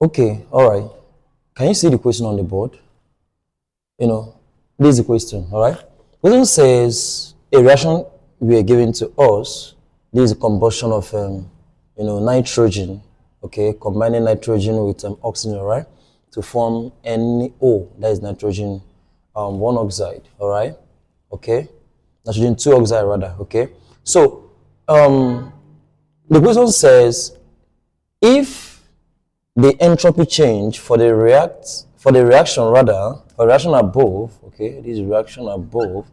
Okay, all right. Can you see the question on the board? This is the question, all right? Question says a reaction we are given to us. This is a combustion of, nitrogen, okay, combining nitrogen with oxygen, all right, to form NO, that is nitrogen 1 oxide, all right, okay, nitrogen 2 oxide rather, okay. So the question says if the entropy change for the reaction above, okay, this reaction above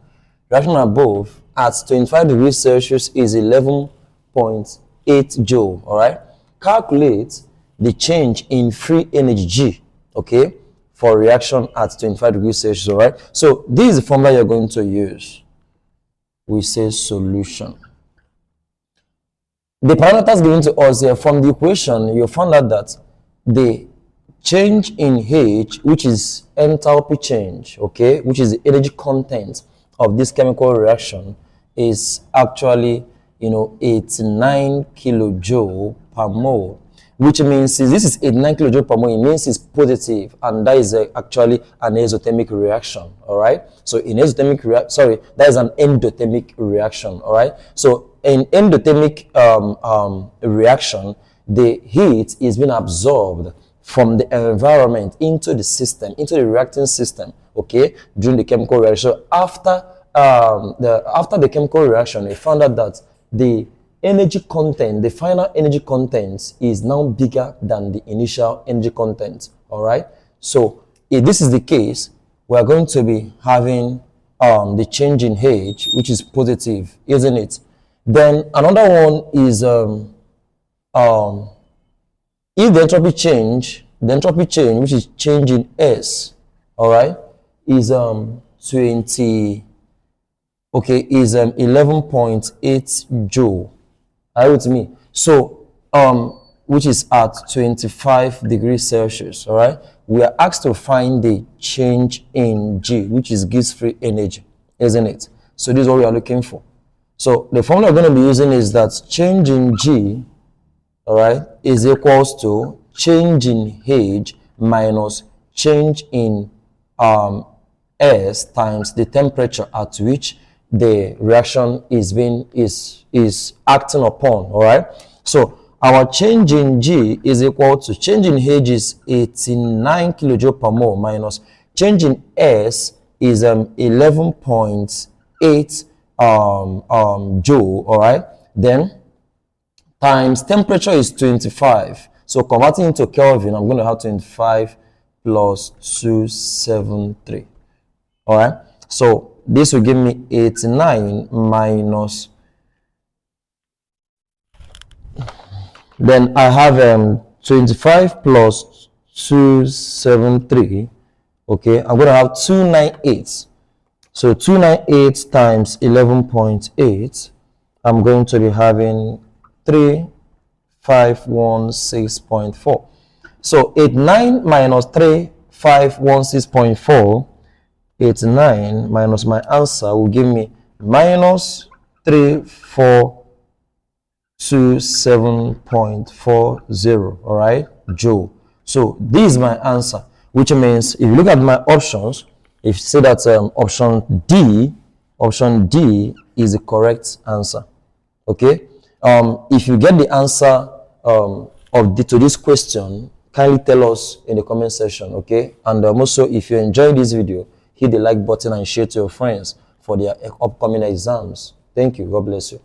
at 25 degrees Celsius is 11.8 joule, all right. Calculate the change in free energy G, okay, for reaction at 25 degrees Celsius, all right. So this is the formula you're going to use. We say solution. The parameters given to us here from the equation, you found out that the change in H, which is enthalpy change, okay, which is the energy content of this chemical reaction, is actually 89 kilojoule per mole, which means since this is 89 kilojoule per mole, it means it's positive, and that is actually an exothermic reaction, all right. So in exothermic that is an endothermic reaction, all right. So in endothermic reaction, the heat is being absorbed from the environment into the system, into the reacting system, okay, during the chemical reaction. So after the chemical reaction, they found out that the energy content, the final energy content, is now bigger than the initial energy content, all right. So if this is the case, we are going to be having the change in H, which is positive, isn't it? Then another one is if the entropy change, which is change in S, all right, is 11.8 joule. Are you with me? So which is at 25 degrees Celsius, all right. We are asked to find the change in G, which is Gibbs free energy, isn't it? So this is what we are looking for. So the formula we're going to be using is that change in G, all right, is equals to change in H minus change in S times the temperature at which the reaction is acting upon, all right. So our change in G is equal to change in H is 89 kilojoule per mole minus change in S is 11.8 joule, all right. Then times temperature is 25. So converting into Kelvin, I'm going to have 25 plus 273. All right. So this will give me 89 minus. Then I have 25 plus 273. Okay, I'm going to have 298. So 298 times 11.8, I'm going to be having 3516.4. So 89 minus 3516.4, 89 minus my answer will give me minus 3427.40, all right, joule. So this is my answer, which means if you look at my options, if you say that option D is the correct answer, okay. If you get the answer to this question, kindly tell us in the comment section, okay. And also, if you enjoyed this video, hit the like button and share to your friends for their upcoming exams. Thank you. God bless you.